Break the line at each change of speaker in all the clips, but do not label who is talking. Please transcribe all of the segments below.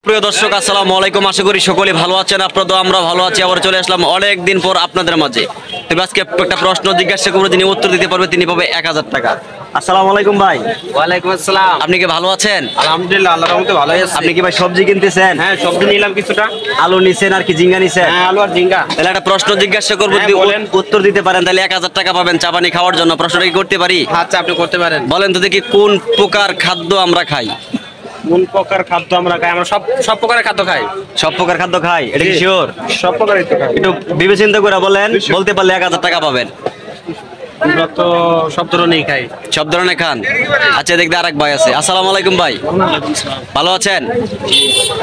প্রিয় দর্শক আসসালামু আলাইকুম, আশা করি সকলে ভালো আছেন। আপনারা আমরা ভালো আছি। আবার চলে আসলাম অনেক দিন পর আপনাদের মাঝে। তবে আজকে একটা প্রশ্ন জিজ্ঞাসা করবো, যিনি উত্তর দিতে পারবে তিনি পাবে 1000 টাকা। আসসালামু আলাইকুম ভাই।
ওয়ালাইকুম আসসালাম।
আপনি কি ভালো আছেন?
আলহামদুলিল্লাহ, আল্লাহর রহমতে ভালোই আছি।
আপনি কি ভাই সবজি কিনতেছেন?
হ্যাঁ, সবজি নিলাম কিছুটা।
আলু নিছেন আর কি ঝিঙ্গা নিছেন?
হ্যাঁ, আলু আর ঝিঙ্গা।
তাহলে একটা প্রশ্ন জিজ্ঞাসা করবো,
হ্যাঁ,
যদি
বলেন।
উত্তর দিতে পারেন তাহলে 1000 টাকা পাবেন চা পানি খাওয়ার জন্য। প্রশ্নটা কি করতে পারি?
আচ্ছা, আপনি করতে পারেন।
বলেন তো দেখি, কোন প্রকার খাদ্য আমরা খাই?
কোন প্রকার খাদ্য আমরা খাই? আমরা সব প্রকারের খাদ্য খাই।
সব প্রকার খাদ্য খাই, এটা কি শিওর?
সব প্রকারই তো খাই।
একটু বিবেচনা করে বলেন, বলতে পারলে 1000 টাকা পাবেন।
আমরা তো সব ধরনেরই খাই।
সব ধরনের খান? আচ্ছা, দেখতে আরেক ভাই আছে। আসসালামু আলাইকুম ভাই, ভালো আছেন?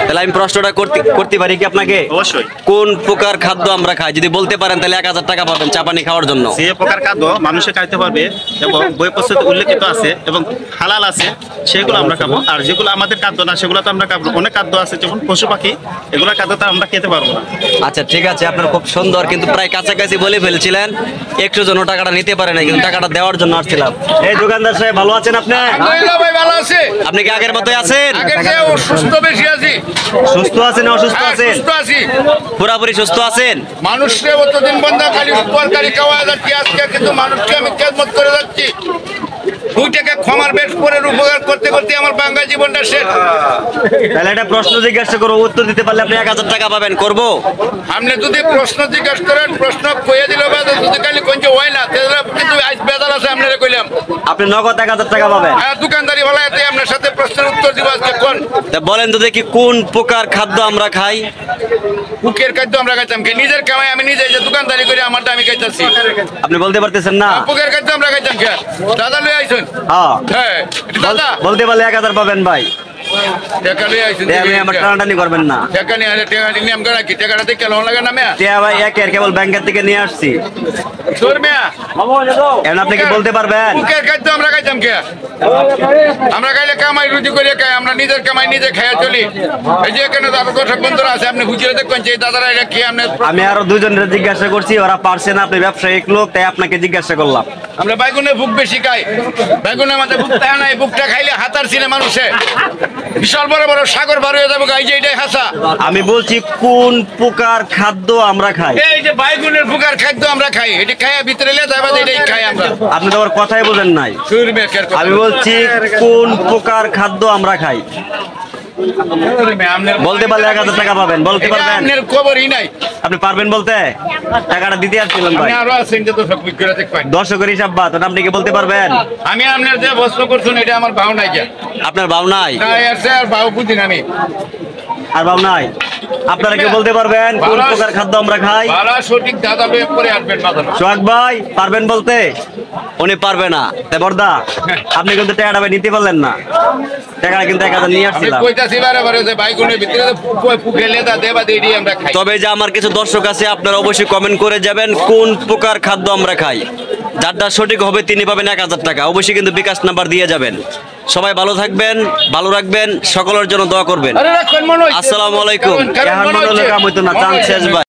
তাহলে আমি প্রশ্নটা করতে পারি কি আপনাকে?
অবশ্যই।
কোন প্রকার খাদ্য আমরা খাই যদি বলতে পারেন তাহলে 1000 টাকা পাবেন চা পানি খাওয়ার জন্য।
যে প্রকার খাদ্য মানুষে খাইতে পারবে এবং বই পুস্তকে উল্লেখিত আছে এবং হালাল আছে সেগুলো আমরা খাবো। আর যেগুলো আমাদের খাদ্য না সেগুলো তো আমরা খাবো। অনেক খাদ্য আছে যেমন পশু পাখি, এগুলো খাদ্য তো আমরা খেতে পারবো না।
আচ্ছা ঠিক আছে, আপনার খুব সুন্দর, কিন্তু প্রায় কাছাকাছি বলে ফেলছিলেন। একটু জন্য টাকাটা নিতে পারে না, কিন্তু টাকাটা দেওয়ার জন্য আসছিলাম। এই দোকানদার সাহেব, ভালো আছেন আপনি?
আলহামদুলিল্লাহ ভাই, ভালো আছে।
আপনি কি আগের মতোই আছেন?
আগের চেয়ে অসুস্থ বেশি আছি।
সুস্থ আছেন না অসুস্থ
হ্যাঁ,
আছেন?
সুস্থ আছি।
পুরাপুরি সুস্থ আছেন?
মানুষকে অতদিন বন্ধ খালি তরকারি খাওয়া যাচ্ছি, আজকে কিন্তু মানুষকে আমি খেদমত করে যাচ্ছি। 2 টাকা ক্ষমার বেশ করে উপকার করতে করতে আমার বাঙালি জীবনটা শেষ।
তাহলে একটা প্রশ্ন জিজ্ঞাসা করবো, উত্তর দিতে পারলে আপনি 1000 টাকা পাবেন। করবো?
আপনি যদি প্রশ্ন জিজ্ঞাসা করেন, প্রশ্ন কয়ে দিল বা যদি খালি কোনছে হয় না, তাহলে কিন্তু আজ বেজাল আছে। আপনারা কইলাম
আপনি নগদ 1000 টাকা পাবেন।
হ্যাঁ, দোকানদারি ভালো আছে। আপনার সাথে প্রশ্নের উত্তর দিব আজকে। কোন
তা বলেন তো দেখি, কোন প্রকার খাদ্য আমরা খাই?
বুকের খাদ্য আমরা খাইতাম কি? নিজের কামাই আমি নিজে যে দোকানদারি করি আমারটা আমি খাইতাছি।
আপনি বলতে পারতেছেন না?
বুকের খাদ্য আমরা খাইতাম কি? দাদা লই আইছেন?
হ্যাঁ,
হ্যাঁ, এটা দাদা
বলতে পারলে 1000 পাবেন ভাই।
টাকা লই আইছেন।
আপনি আমার টানাটানি করবেন না।
টাকা নিয়ে আলে টাকা নিয়ে আমরা কি টাকাটা দেখে লোন লাগে না মেয়া?
টিয়া ভাই একের কেবল ব্যাংকের থেকে নিয়ে আসছি।
তোর মেয়া
এখন আপনি কি বলতে পারবেন?
বুকের খাদ্য আমরা খাইতাম কি? আমরা খাইলে কামাই রুজি করে খাই। আমরা নিজের কামাই নিজে খাইয়া চলি। এই যে এখানে দাদা দর্শক বন্ধুরা আছে, আপনি হুজুরে দেখবেন যে দাদারা এটা কি আপনি।
আমি আরো দুজনের জিজ্ঞাসা করছি, ওরা পারছে না। আপনি ব্যবসায়িক লোক, তাই আপনাকে জিজ্ঞাসা করলাম।
আমরা বাইগুনে বুক বেশি খাই। বাইগুনের মাঝে বুকটা নাই, বুকটা খাইলে হাতার ছিনে মানুষে বিশাল বড় বড় সাগর বার হয়ে যাবো। এই যে এটাই হাসা।
আমি বলছি কোন প্রকার খাদ্য আমরা খাই।
এই যে বাইগুনের বুকার খাদ্য আমরা খাই, এটি খাইয়া ভিতরে লে যাবে, এটাই খাই আমরা।
আপনি তো আমার কথাই বোঝেন নাই।
সুর মেয়ের কথা।
আমি বলছি কোন প্রকার খাদ্য আমরা খাই। বলতে পারলে 1000 টাকা পাবেন। বলতে
এটা
পারবেন?
আপনার খবরই নাই।
আপনি পারবেন বলতে? টাকাটা দিতে আসছিলাম ভাই।
আমি আরো আছেন যে তো সব বিক্রি দেখবেন।
দর্শকের হিসাব বাদ, আপনি কি বলতে পারবেন?
আমি আপনার যে প্রশ্ন করছেন এটা আমার ভাও নাই কে?
আপনার ভাব নাই?
তাই আছে আর ভাও বুঝিন আমি।
আর ভাব নাই? আপনারা কি বলতে পারবেন কোন প্রকার খাদ্য আমরা খাই?
ভালো সঠিক দাদা লয়ে পরে আসবেন মাথা।
সোহাগ ভাই পারবেন বলতে? উনি পারবে না। তাই বর্দা, আপনি কিন্তু টাকাটা ভাই নিতে পারলেন না। টাকাটা কিন্তু 1000 নিয়ে
আমি
আসছিলাম।
কইতাছি বারে যে বাইগুনের ভিতরে পুকে লেদা দেবা দেই আমরা খাই।
তবে যে আমার কিছু দর্শক আছে, আপনারা অবশ্যই কমেন্ট করে যাবেন কোন প্রকার খাদ্য আমরা খাই। যারটা সঠিক হবে তিনি পাবেন 1000 টাকা। অবশ্যই কিন্তু বিকাশ নাম্বার দিয়ে যাবেন। সবাই ভালো থাকবেন, ভালো রাখবেন, সকলের জন্য দোয়া করবেন।
আরে রাখবেন মনে হইছে।
আসসালামু আলাইকুম।
কারণ
এখন
মনে
মনে হলো
হইছে।
কাম হইতো না, চান্স শেষ ভাই।